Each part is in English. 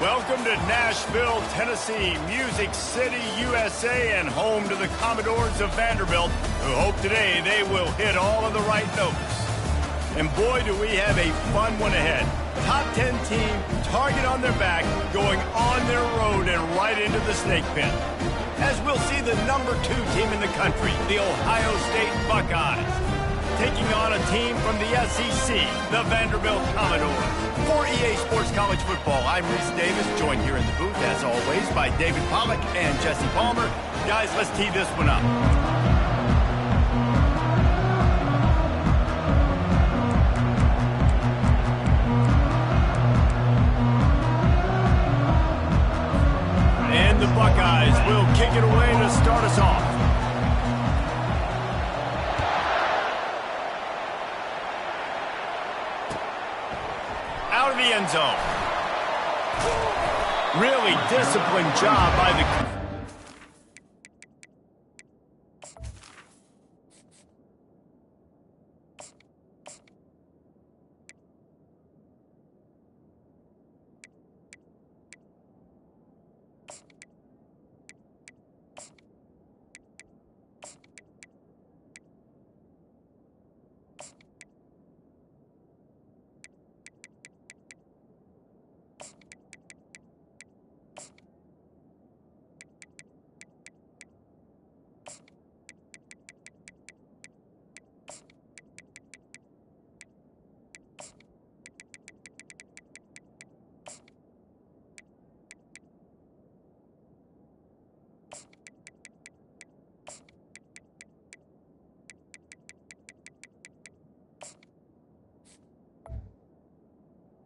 Welcome to Nashville, Tennessee, Music City, USA, and home to the Commodores of Vanderbilt, who hope today they will hit all of the right notes. And boy, do we have a fun one ahead. Top 10 team, target on their back, going on their road and right into the snake pit. As we'll see the number 2 team in the country, the Ohio State Buckeyes, taking on a team from the SEC, the Vanderbilt Commodores. For EA Sports College Football, I'm Reese Davis, joined here in the booth, as always, by David Pollack and Jesse Palmer. Guys, let's tee this one up. And the Buckeyes will kick it away to start us off. Out of the end zone. Really disciplined job by the...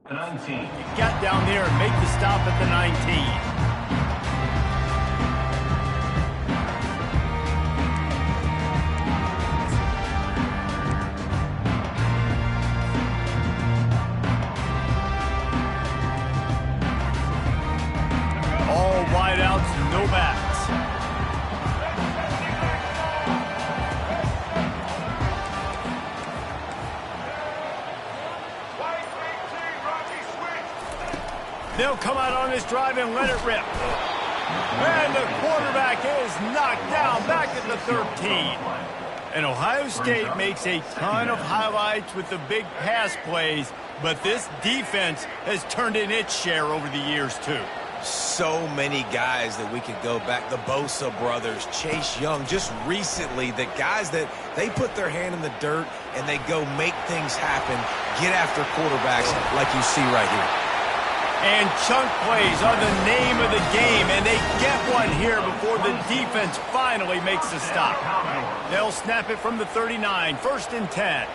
The 19. Got down there and make the stop at the 19. All wideouts, no backs. They'll come out on this drive and let it rip. And the quarterback is knocked down back at the 13. And Ohio State makes a ton of highlights with the big pass plays, but this defense has turned in its share over the years, too. So many guys that we could go back. The Bosa brothers, Chase Young, just recently, the guys that they put their hand in the dirt and they go make things happen, get after quarterbacks like you see right here. And chunk plays are the name of the game, and they get one here before the defense finally makes the stop. They'll snap it from the 39, 1st and 10.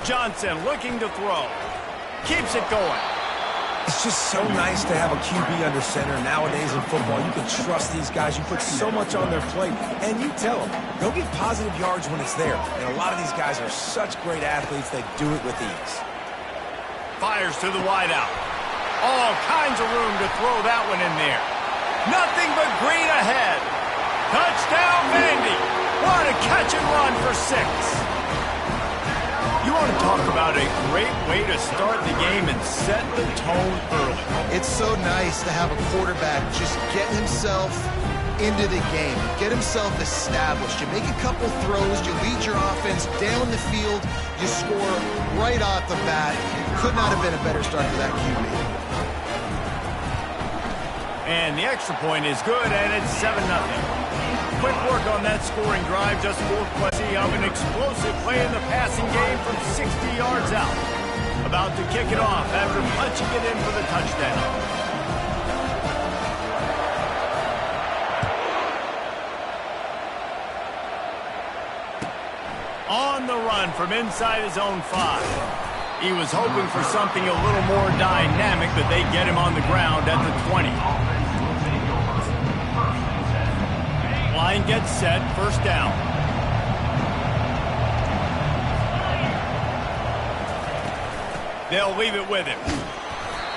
Johnson looking to throw. Keeps it going. It's just so nice to have a QB under center nowadays in football. You can trust these guys. You put so much on their plate, and you tell them, go get positive yards when it's there. And a lot of these guys are such great athletes, they do it with ease. Fires to the wideout. All kinds of room to throw that one in there. Nothing but green ahead. Touchdown, Vandy. What a catch and run for 6. You want to talk about a great way to start the game and set the tone early. It's so nice to have a quarterback just get himself into the game, get himself established. You make a couple throws, you lead your offense down the field, you score right off the bat. Could not have been a better start for that QB. And the extra point is good, and it's 7-0. Quick work on that scoring drive, just 4 plays of an explosive play in the passing game from 60 yards out. About to kick it off after punching it in for the touchdown. On the run from inside his own 5. He was hoping for something a little more dynamic, but they get him on the ground at the 20. Line gets set, 1st down. They'll leave it with him.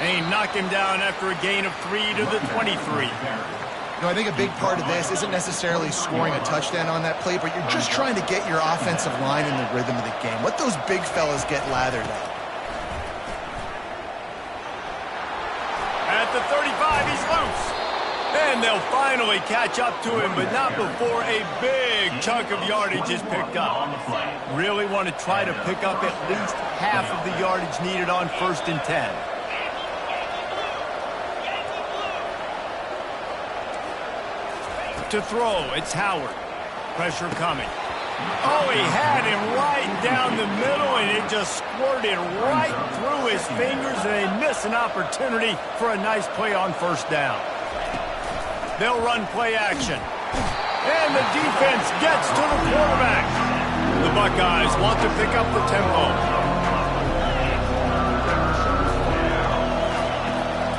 And he knocked him down after a gain of 3 to the 23. You know, I think a big part of this isn't necessarily scoring a touchdown on that play, but you're just trying to get your offensive line in the rhythm of the game. Let those big fellas get lathered up. At the 35, he's loose. And they'll finally catch up to him, but not before a big chunk of yardage is picked up. Really want to try to pick up at least half of the yardage needed on 1st and 10. To throw, it's Howard. Pressure coming. Oh, he had him right down the middle, and it just squirted right through his fingers, and they miss an opportunity for a nice play on 1st down. They'll run play action. And the defense gets to the quarterback. The Buckeyes want to pick up the tempo.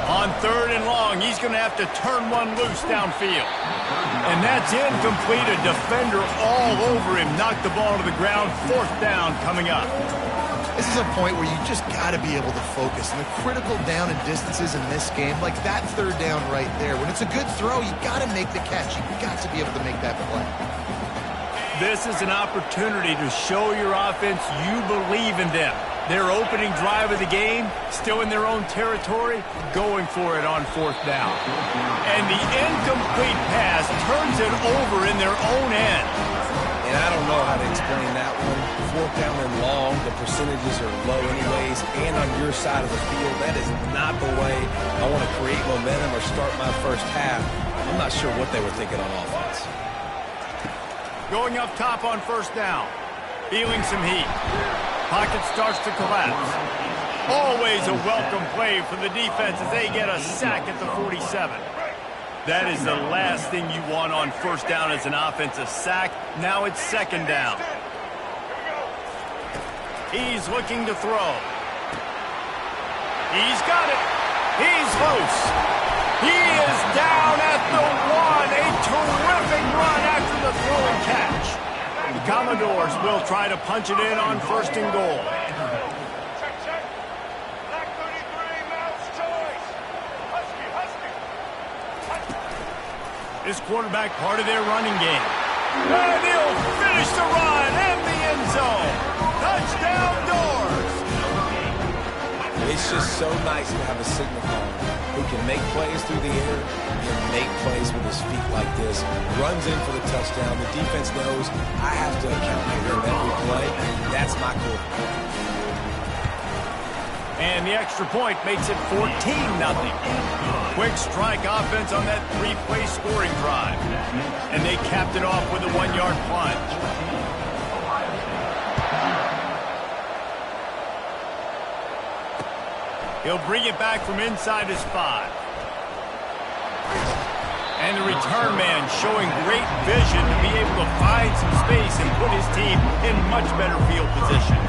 On 3rd and long, he's going to have to turn one loose downfield. And that's incomplete. A defender all over him. Knocked the ball to the ground. 4th down coming up. This is a point where you just got to be able to focus. And the critical down and distances in this game, like that 3rd down right there, when it's a good throw, you got to make the catch. You got to be able to make that play. This is an opportunity to show your offense you believe in them. Their opening drive of the game, still in their own territory, going for it on 4th down. And the incomplete pass turns it over in their own end. And I don't know how to explain that one. 4th down and long, the percentages are low anyways, and on your side of the field, that is not the way I want to create momentum or start my first half. I'm not sure what they were thinking on offense. Going up top on 1st down. Feeling some heat. Pocket starts to collapse. Always a welcome play for the defense as they get a sack at the 47. That is the last thing you want on 1st down as an offensive sack. Now it's 2nd down. He's looking to throw. He's got it. He's loose. He is down at the 1. A terrific run after the throw and catch. The Commodores will try to punch it in on 1st and goal. This quarterback part of their running game. And he'll finish the run in the end zone. Touchdown Doors. It's just so nice to have a signal caller who can make plays through the air and make plays with his feet like this. Runs in for the touchdown. The defense knows I have to account for him every play. That's my quarterback. And the extra point makes it 14-0. Quick strike offense on that 3-play scoring drive. And they capped it off with a 1-yard plunge. He'll bring it back from inside his 5. And the return man showing great vision to be able to find some space and put his team in much better field position.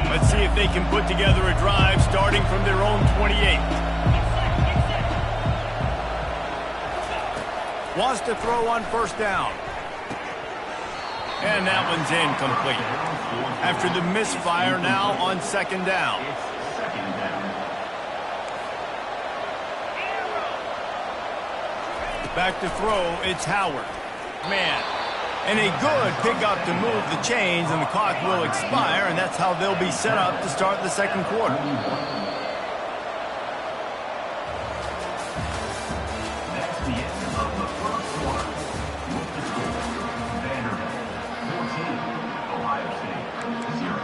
Let's see if they can put together a drive starting from their own 28. Wants to throw on 1st down. And that one's incomplete. After the misfire, now on 2nd down. Back to throw, it's Howard. Man. And a good pickup to move the chains, and the clock will expire, and that's how they'll be set up to start the 2nd quarter. That's the end of the 1st quarter. Vanderbilt, 14, Ohio State, 0.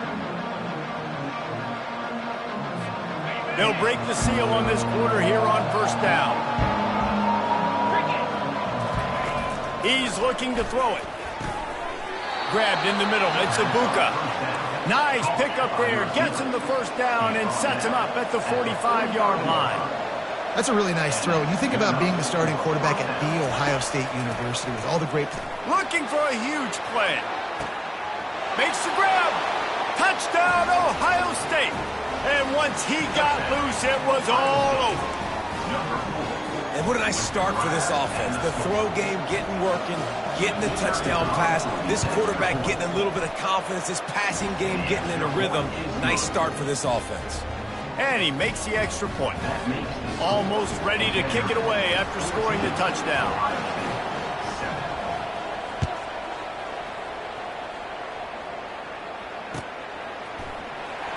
They'll break the seal on this quarter here on 1st down. He's looking to throw it. Grabbed in the middle. It's Ibuka. Nice pickup there. Gets him the 1st down and sets him up at the 45-yard line. That's a really nice throw. You think about being the starting quarterback at The Ohio State University with all the great... Looking for a huge play. Makes the grab. Touchdown, Ohio State. And once he got loose, it was all over. And what a nice start for this offense. The throw game getting working, getting the touchdown pass. This quarterback getting a little bit of confidence. This passing game getting in a rhythm. Nice start for this offense. And he makes the extra point. Almost ready to kick it away after scoring the touchdown.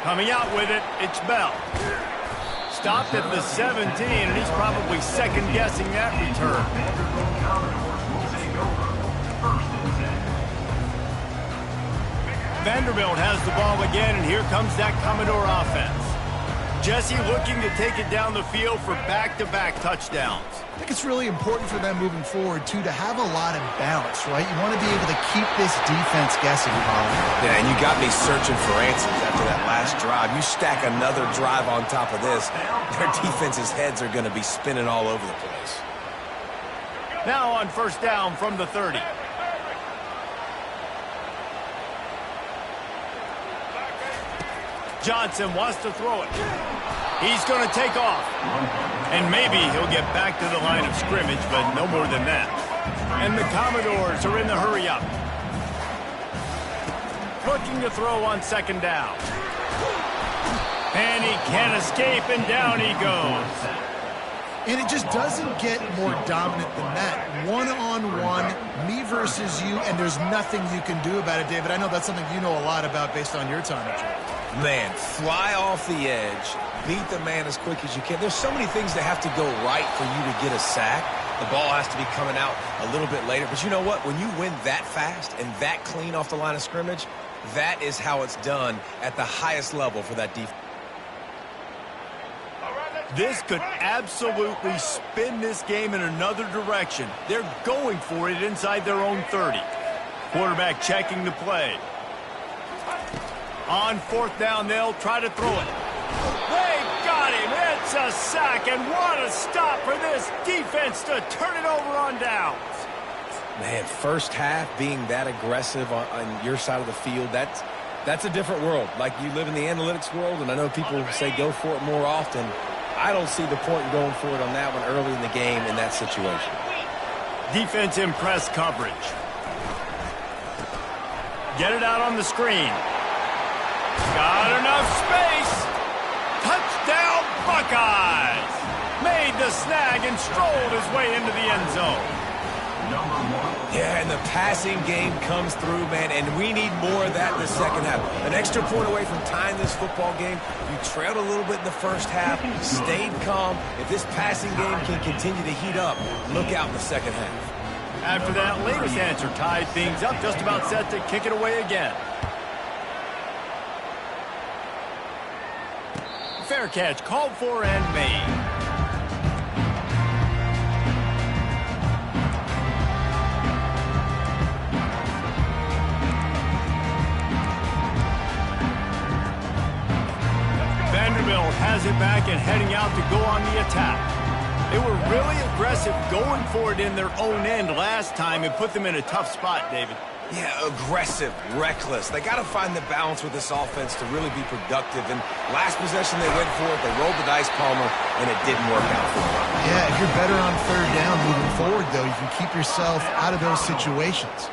Coming out with it, it's Bell. Stopped at the 17, and he's probably second-guessing that return. Vanderbilt has the ball again, and here comes that Commodore offense. Jesse looking to take it down the field for back-to-back touchdowns. I think it's really important for them moving forward, too, to have a lot of balance, right? You want to be able to keep this defense guessing, Colin. Yeah, and you got me searching for answers after that last drive. You stack another drive on top of this, their defense's heads are going to be spinning all over the place. Now on first down from the 30. Johnson wants to throw it. He's going to take off. And maybe he'll get back to the line of scrimmage, but no more than that. And the Commodores are in the hurry-up. Looking to throw on second down. And he can't escape, and down he goes. And it just doesn't get more dominant than that. One-on-one, me versus you, and there's nothing you can do about it, David. I know that's something you know a lot about based on your time at Georgia. Man, fly off the edge, beat the man as quick as you can. There's so many things that have to go right for you to get a sack. The ball has to be coming out a little bit later. But you know what? When you win that fast and that clean off the line of scrimmage, that is how it's done at the highest level for that defense. This could absolutely spin this game in another direction. They're going for it inside their own 30. Quarterback checking the play. On fourth down, they'll try to throw it. They got him. It's a sack, and what a stop for this defense to turn it over on downs. Man, first half being that aggressive on your side of the field, that's a different world. Like, you live in the analytics world, and I know people say go for it more often. I don't see the point in going for it on that one early in the game in that situation. Defense in press coverage. Get it out on the screen. Got enough space. Touchdown, Buckeyes. Made the snag and strolled his way into the end zone. Yeah, and the passing game comes through, man, and we need more of that in the second half. An extra point away from tying this football game. You trailed a little bit in the first half, stayed calm. If this passing game can continue to heat up, look out in the second half. After that latest answer tied things up, just about set to kick it away again. Fair catch called for and made. Vanderbilt has it back and heading out to go on the attack. They were really aggressive going for it in their own end last time and put them in a tough spot, David. Yeah, aggressive, reckless. They got to find the balance with this offense to really be productive. And last possession they went for it, they rolled the dice, Palmer, and it didn't work out for them. Yeah, if you're better on third down moving forward, though, you can keep yourself out of those situations.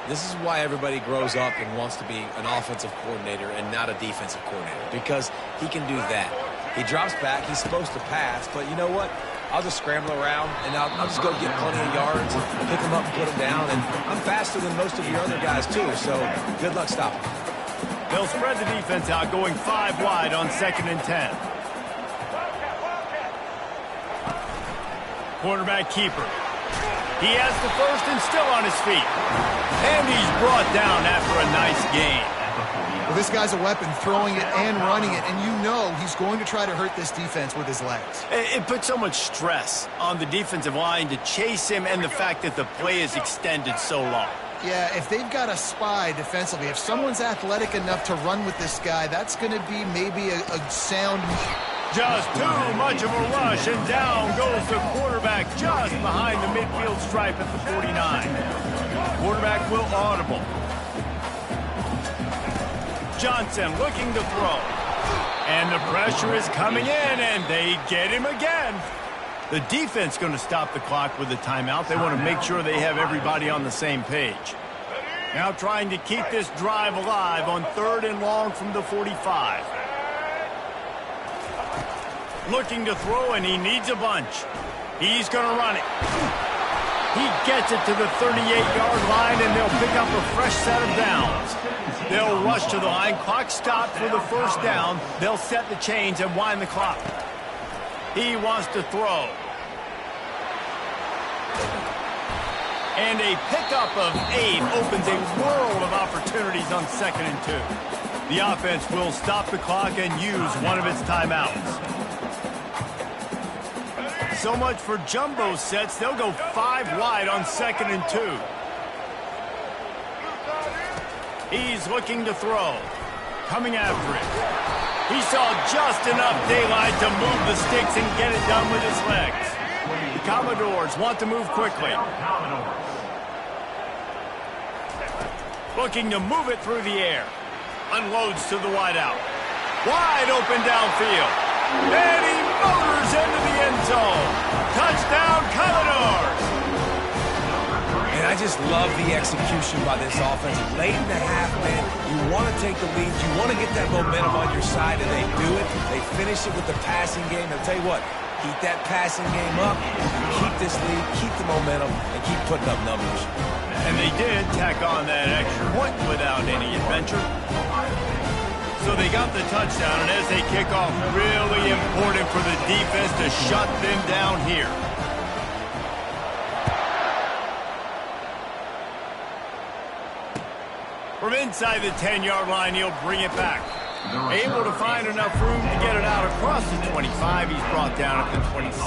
This is why everybody grows up and wants to be an offensive coordinator and not a defensive coordinator, because he can do that. He drops back, he's supposed to pass, but you know what? I'll just scramble around, and I'll just go get plenty of yards, pick them up, put them down, and I'm faster than most of your other guys, too, so good luck stopping. They'll spread the defense out, going 5 wide on 2nd and 10. Quarterback keeper. He has the first and still on his feet. And he's brought down after a nice gain. Well, this guy's a weapon, throwing it and running it, and you know he's going to try to hurt this defense with his legs. It puts so much stress on the defensive line to chase him, and the fact that the play is extended so long. Yeah, if they've got a spy defensively, if someone's athletic enough to run with this guy, that's going to be maybe a sound. Just too much of a rush, and down goes the quarterback just behind the midfield stripe at the 49. Quarterback will audible. Johnson looking to throw. And the pressure is coming in, and they get him again. The defense going to stop the clock with a timeout. They want to make sure they have everybody on the same page. Now trying to keep this drive alive on 3rd and long from the 45. Looking to throw, and he needs a bunch. He's going to run it. He gets it to the 38-yard line, and they'll pick up a fresh set of downs. They'll rush to the line. Clock stopped for the first down. They'll set the chains and wind the clock. He wants to throw. And a pickup of 8 opens a world of opportunities on 2nd and 2. The offense will stop the clock and use one of its timeouts. So much for jumbo sets. They'll go 5 wide on 2nd and 2. He's looking to throw. Coming after it. He saw just enough daylight to move the sticks and get it done with his legs. The Commodores want to move quickly. Looking to move it through the air. Unloads to the wideout. Wide open downfield. And he motors into the end zone. Touchdown, Commodores! And I just love the execution by this offense. Late in the half, man, you want to take the lead. You want to get that momentum on your side, and they do it. They finish it with the passing game. I'll tell you what, keep that passing game up, keep this lead, keep the momentum, and keep putting up numbers. And they did tack on that extra point without any adventure. So they got the touchdown, and as they kick off, really important for the defense to shut them down here. From inside the 10-yard line, he'll bring it back. Able to find enough room to get it out across the 25. He's brought down at the 26.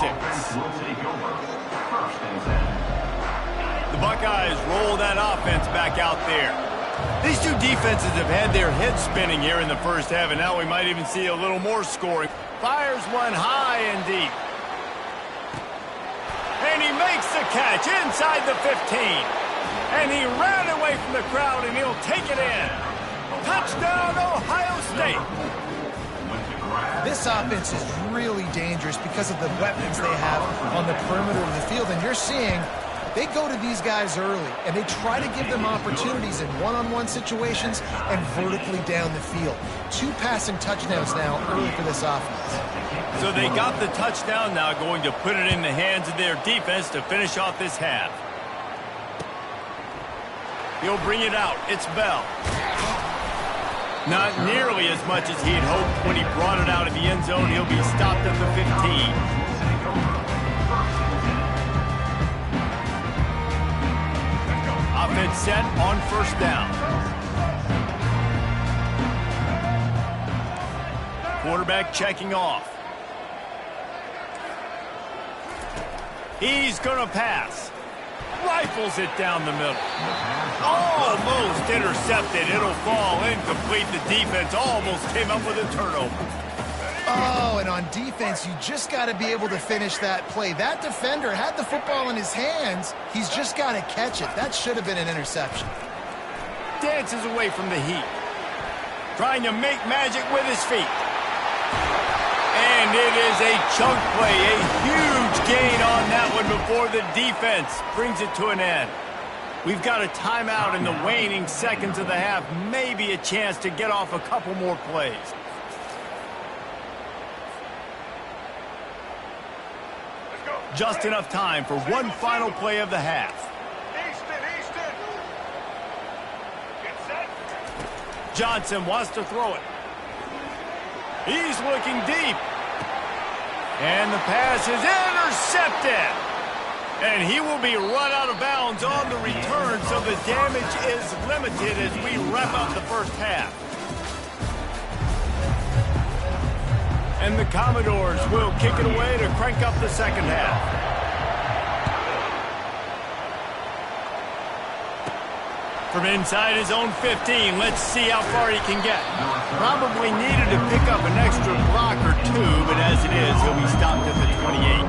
The Buckeyes roll that offense back out there. These two defenses have had their heads spinning here in the first half, and now we might even see a little more scoring. Fires one high and deep. And he makes the catch inside the 15. And he ran away from the crowd, and he'll take it in. Touchdown, Ohio State. This offense is really dangerous because of the weapons they have on the perimeter of the field. And you're seeing they go to these guys early, and they try to give them opportunities in one-on-one situations and vertically down the field. 2 passing touchdowns now early for this offense. So they got the touchdown now, going to put it in the hands of their defense to finish off this half. He'll bring it out. It's Bell. Not nearly as much as he'd hoped when he brought it out of the end zone. He'll be stopped at the 15. Offense set on first down. Quarterback checking off. He's going to pass. Rifles it down the middle. Almost intercepted. It'll fall incomplete. The defense almost came up with a turnover. Oh, and on defense, you just got to be able to finish that play. That defender had the football in his hands. He's just got to catch it. That should have been an interception. Dances away from the heat. Trying to make magic with his feet. And it is a chunk play, a huge gain on that one before the defense brings it to an end. We've got a timeout in the waning seconds of the half, maybe a chance to get off a couple more plays. Just enough time for one final play of the half. Johnson wants to throw it. He's looking deep. And the pass is intercepted. And he will be run out of bounds on the return, so the damage is limited as we wrap up the first half. And the Commodores will kick it away to crank up the second half. From inside his own 15, let's see how far he can get. Probably needed to pick up an extra block or 2, but as it is, he'll be stopped at the 28.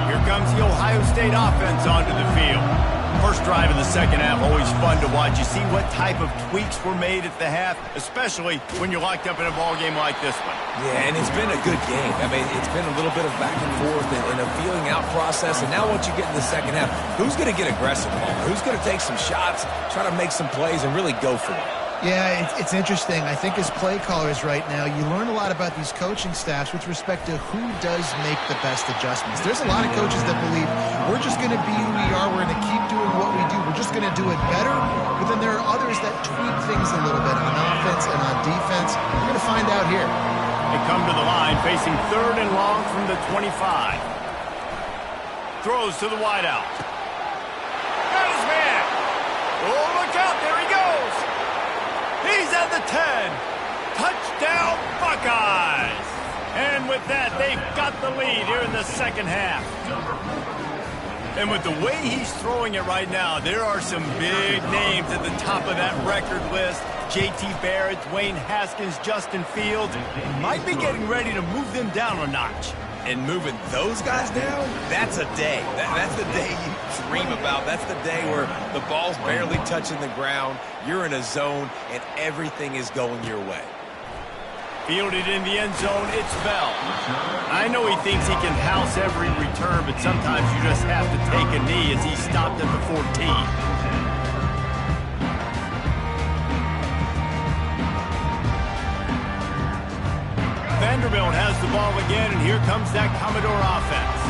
Here comes the Ohio State offense onto the field. First drive of the second half, always fun to watch. You see what type of tweaks were made at the half, especially when you're locked up in a ball game like this one. Yeah, and it's been a good game. I mean, it's been a little bit of back and forth and a feeling out process. And now once you get in the second half, who's going to get aggressive, Paul? Who's going to take some shots, try to make some plays, and really go for it? Yeah, it's interesting. I think as play callers right now, you learn a lot about these coaching staffs with respect to who does make the best adjustments. There's a lot of coaches that believe we're just going to be who we are. We're going to keep doing what we do. We're just going to do it better. But then there are others that tweak things a little bit on offense and on defense. We're going to find out here. They come to the line facing 3rd and long from the 25. Throws to the wideout. Got his man. Oh, look out. There he goes. He's at the 10. Touchdown, Buckeyes. And with that, they've got the lead here in the second half. And with the way he's throwing it right now, there are some big names at the top of that record list. J.T. Barrett, Dwayne Haskins, Justin Fields might be getting ready to move them down a notch. And moving those guys down, that's a day. That's the day you dream about. That's the day where the ball's barely touching the ground, you're in a zone, and everything is going your way. Fielded in the end zone, it's Bell. I know he thinks he can house every return, but sometimes you just have to take a knee as he stopped at the 14. Vanderbilt has the ball again, and here comes that Commodore offense.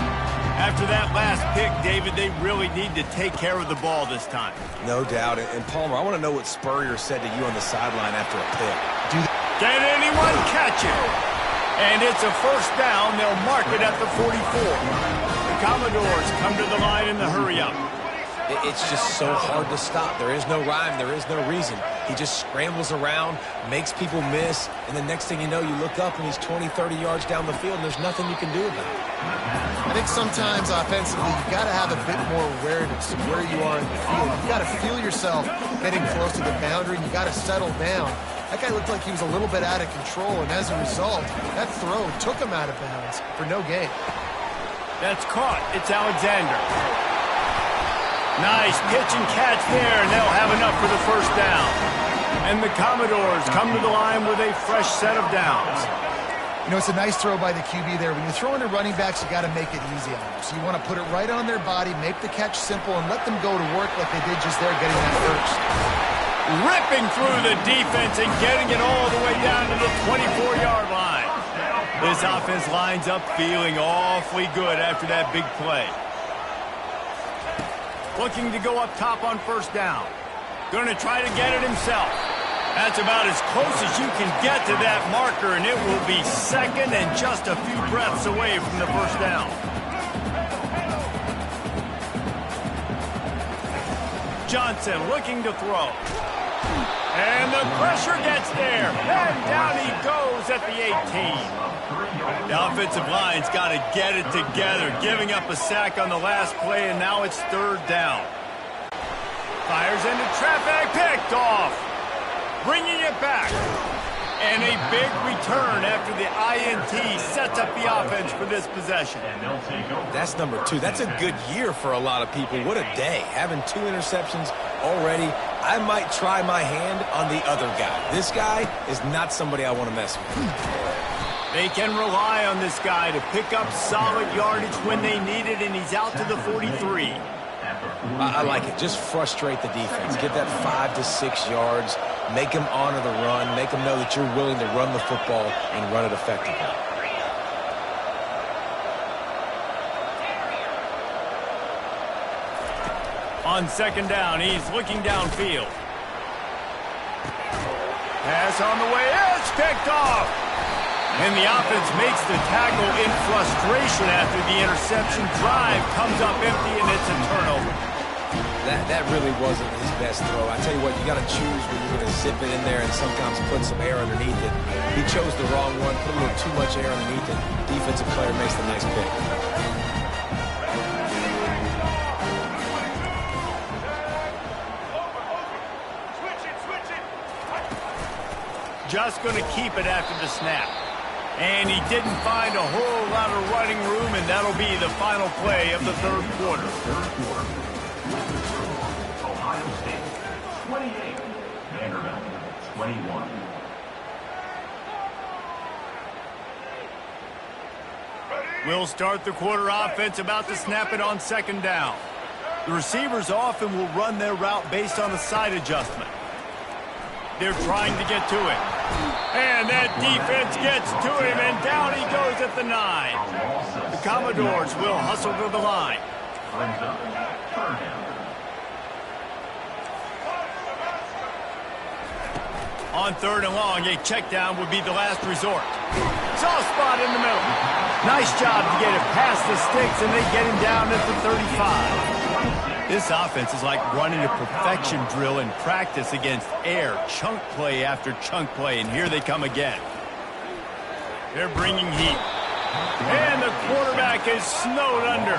After that last pick, David, they really need to take care of the ball this time. No doubt. And Palmer, I want to know what Spurrier said to you on the sideline after a pick. Can anyone catch it? And it's a first down. They'll mark it at the 44. The Commodores come to the line in the hurry-up. It's just so hard to stop. There is no rhyme. There is no reason. He just scrambles around, makes people miss, and the next thing you know, you look up and he's 20, 30 yards down the field, and there's nothing you can do about it. I think sometimes offensively, you've got to have a bit more awareness of where you are in the field. You've got to feel yourself getting close to the boundary. You've got to settle down. That guy looked like he was a little bit out of control, and as a result, that throw took him out of bounds for no gain. That's caught. It's Alexander. Nice pitch and catch there, and they'll have enough for the first down. And the Commodores come to the line with a fresh set of downs. You know, it's a nice throw by the QB there. When you're throwing to running backs, you got to make it easy on them. So you want to put it right on their body, make the catch simple, and let them go to work like they did just there, getting that first. Ripping through the defense and getting it all the way down to the 24-yard line. This offense lines up feeling awfully good after that big play. Looking to go up top on first down. Going to try to get it himself. That's about as close as you can get to that marker, and it will be second and just a few breaths away from the first down. Johnson looking to throw. And the pressure gets there. And down he goes at the 18. The offensive line's got to get it together, giving up a sack on the last play, and now it's third down. Fires into traffic, picked off. Bringing it back. And a big return after the INT sets up the offense for this possession. That's number 2. That's a good year for a lot of people. What a day. Having 2 interceptions already. I might try my hand on the other guy. This guy is not somebody I want to mess with. They can rely on this guy to pick up solid yardage when they need it, and he's out to the 43. I like it. Just frustrate the defense. Get that 5 to 6 yards. Make them honor the run. Make them know that you're willing to run the football and run it effectively. On second down, he's looking downfield. Pass on the way. It's picked off. And the offense makes the tackle in frustration after the interception. Drive comes up empty, and it's a turnover. That really wasn't his best throw. I tell you what, you got to choose when you're going to zip it in there and sometimes put some air underneath it. He chose the wrong one, put a little too much air underneath it. Defensive player makes the nice pick. Just going to keep it after the snap. And he didn't find a whole lot of running room, and that'll be the final play of the third quarter. Ohio State, 28. Vanderbilt, 21. We'll start the quarter offense, about to snap it on second down. The receivers often will run their route based on the side adjustment. They're trying to get to it. And that defense gets to him, and down he goes at the 9. The Commodores will hustle to the line. On 3rd and long, a check down would be the last resort. Soft spot in the middle. Nice job to get it past the sticks, and they get him down at the 35. This offense is like running a perfection drill in practice against air, chunk play after chunk play, and here they come again. They're bringing heat. And the quarterback is snowed under.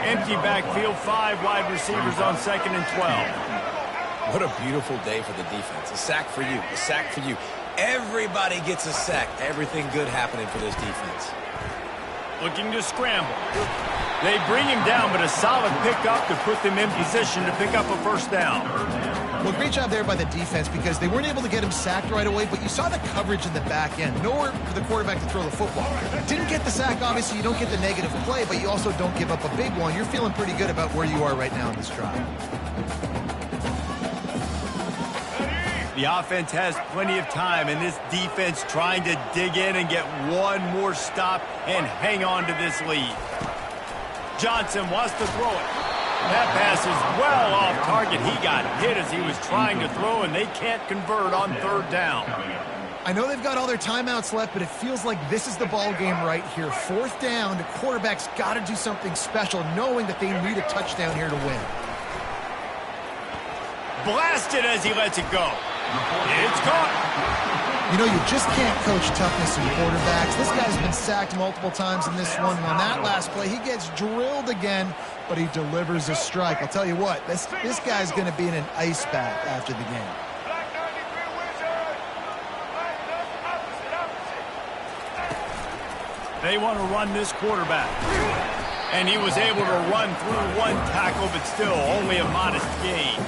Empty backfield, 5 wide receivers on 2nd and 12. What a beautiful day for the defense. A sack for you, a sack for you. Everybody gets a sack. Everything good happening for this defense. Looking to scramble. They bring him down, but a solid pickup to put them in position to pick up a 1st down. Well, great job there by the defense because they weren't able to get him sacked right away, but you saw the coverage in the back end. Nowhere for the quarterback to throw the football. Didn't get the sack, obviously. You don't get the negative play, but you also don't give up a big one. You're feeling pretty good about where you are right now in this drive. The offense has plenty of time, and this defense trying to dig in and get one more stop and hang on to this lead. Johnson wants to throw it. That pass is well off target. He got hit as he was trying to throw, and they can't convert on 3rd down. I know they've got all their timeouts left, but it feels like this is the ball game right here. 4th down, the quarterback's got to do something special, knowing that they need a touchdown here to win. Blasted as he lets it go. It's caught. You know, you just can't coach toughness in quarterbacks. This guy's been sacked multiple times in this one. And on that last play, he gets drilled again, but he delivers a strike. I'll tell you what, this guy's going to be in an ice bath after the game. They want to run this quarterback. And he was able to run through 1 tackle, but still only a modest gain.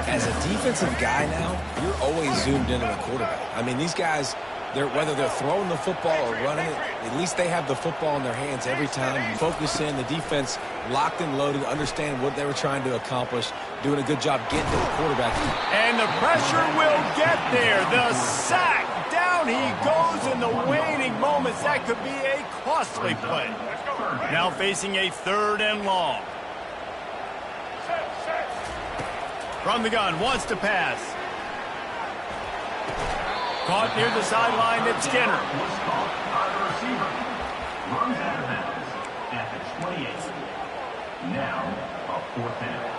As a defensive guy now, you're always zoomed in on the quarterback. I mean, these guys, whether they're throwing the football or running it, at least they have the football in their hands every time. You focus in, the defense locked and loaded, understand what they were trying to accomplish, doing a good job getting to the quarterback. And the pressure will get there. The sack. Down he goes in the waning moments. That could be a costly play. Now facing a 3rd and long. From the gun, wants to pass. Caught near the sideline, it's Skinner. Runs out of bounds at the 28. Now, a 4th down.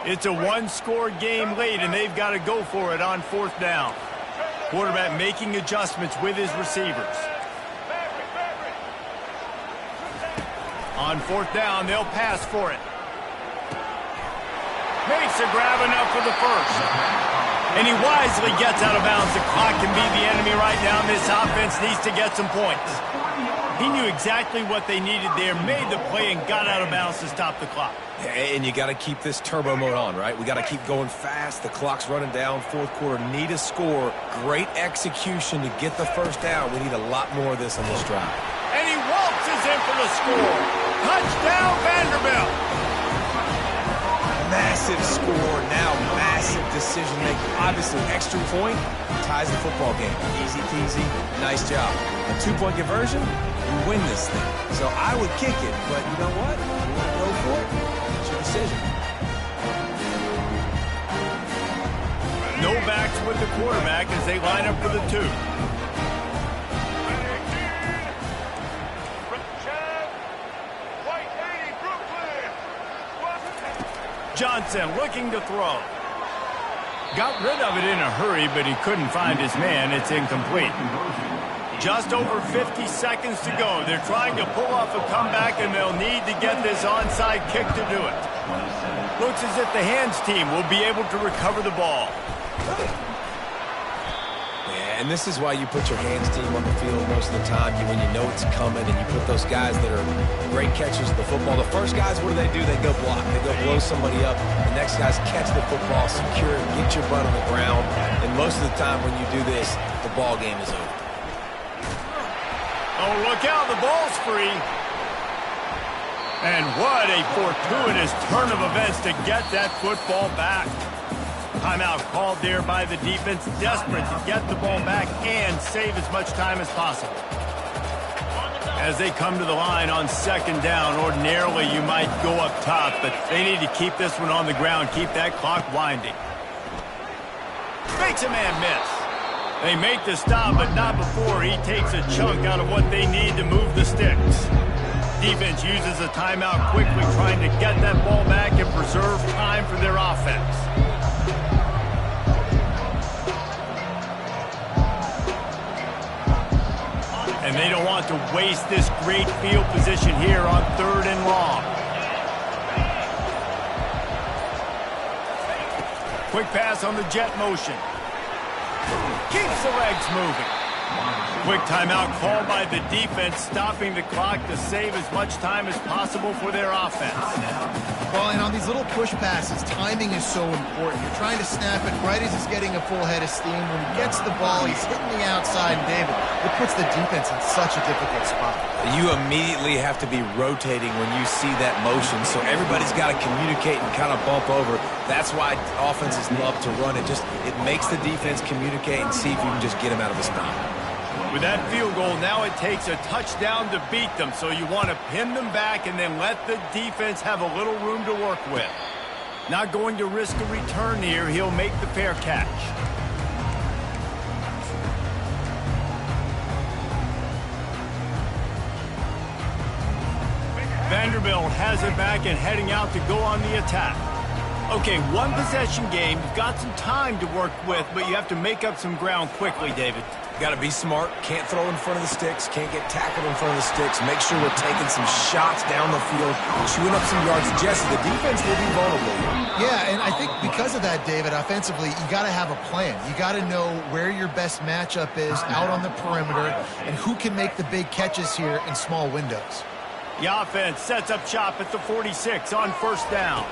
It's a 1-score game late, and they've got to go for it on 4th down. Quarterback making adjustments with his receivers. On 4th down, they'll pass for it. Makes a grab enough for the 1st. And he wisely gets out of bounds. The clock can be the enemy right now. This offense needs to get some points. He knew exactly what they needed there, made the play, and got out of bounds to stop the clock. And you got to keep this turbo mode on, right? We got to keep going fast. The clock's running down. 4th quarter, need a score. Great execution to get the 1st down. We need a lot more of this on this drive. And he waltzes in for the score. Touchdown, Vanderbilt. Massive score, now massive decision-making. Obviously, extra point ties the football game. Easy peasy, nice job. A 2-point conversion, you win this thing. So I would kick it, but you know what? You want to go for it? It's your decision. No backs with the quarterback as they line up for the 2. Johnson looking to throw. Got rid of it in a hurry, but he couldn't find his man. It's incomplete. Just over 50 seconds to go. They're trying to pull off a comeback, and they'll need to get this onside kick to do it. Looks as if the hands team will be able to recover the ball. And this is why you put your hands team on the field most of the time when you know it's coming, and you put those guys that are great catchers of the football. The first guys, what do? They go block. They go blow somebody up. The next guys catch the football, secure it, get your butt on the ground. And most of the time when you do this, the ball game is over. Oh, look out. The ball's free. And what a fortuitous turn of events to get that football back. Timeout called there by the defense, desperate to get the ball back and save as much time as possible. As they come to the line on second down, ordinarily you might go up top, but they need to keep this one on the ground, keep that clock winding. Makes a man miss. They make the stop, but not before he takes a chunk out of what they need to move the sticks. Defense uses a timeout quickly, trying to get that ball back and preserve time for their offense. And they don't want to waste this great field position here on 3rd and long. Quick pass on the jet motion. Keeps the legs moving. Quick timeout called by the defense, stopping the clock to save as much time as possible for their offense. Well, and on these little push passes, timing is so important. You're trying to snap it right as he's getting a full head of steam. When he gets the ball, he's hitting the outside, and David, it puts the defense in such a difficult spot. You immediately have to be rotating when you see that motion, so everybody's got to communicate and kind of bump over. That's why offenses love to run it. It makes the defense communicate and see if you can just get him out of the spot. With that field goal, now it takes a touchdown to beat them, so you want to pin them back and then let the defense have a little room to work with. Not going to risk a return here. He'll make the fair catch. Vanderbilt has it back and heading out to go on the attack. Okay, one possession game. You've got some time to work with, but you have to make up some ground quickly, David. Got to be smart. Can't throw in front of the sticks. Can't get tackled in front of the sticks. Make sure we're taking some shots down the field, chewing up some yards. Jesse, the defense will be vulnerable. Yeah, and I think because of that, David, offensively, you got to have a plan. You got to know where your best matchup is out on the perimeter and who can make the big catches here in small windows. The offense sets up shop at the 46 on 1st down.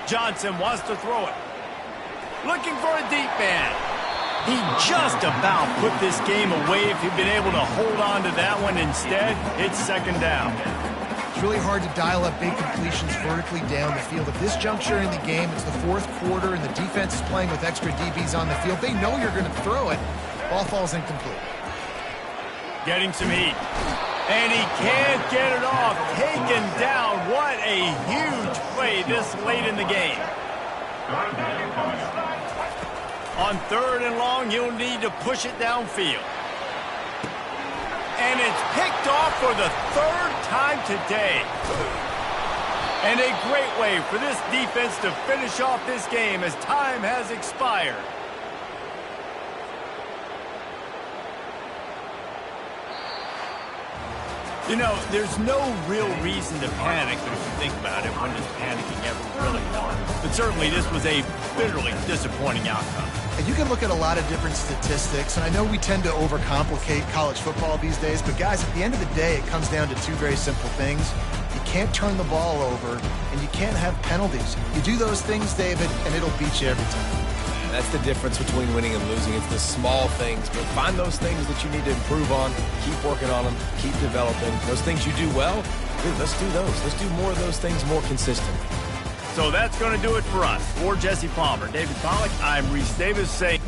Johnson wants to throw it. Looking for a deep man. He just about put this game away if he'd been able to hold on to that one. Instead, it's 2nd down. It's really hard to dial up big completions vertically down the field. At this juncture in the game, it's the 4th quarter, and the defense is playing with extra DBs on the field. They know you're going to throw it. Ball falls incomplete. Getting some heat. And he can't get it off. Taken down. What a huge play this late in the game. On 3rd and long, he'll need to push it downfield. And it's picked off for the 3rd time today. And a great way for this defense to finish off this game as time has expired. You know, there's no real reason to panic, but if you think about it, when does panicking ever really want? But certainly this was a bitterly disappointing outcome. And you can look at a lot of different statistics, and I know we tend to overcomplicate college football these days, but guys, at the end of the day, it comes down to 2 very simple things. You can't turn the ball over, and you can't have penalties. You do those things, David, and it'll beat you every time. That's the difference between winning and losing. It's the small things, but find those things that you need to improve on. Keep working on them. Keep developing. Those things you do well, dude, let's do those. Let's do more of those things more consistently. So that's going to do it for us. For Jesse Palmer, David Pollack, I'm Reese Davis saying...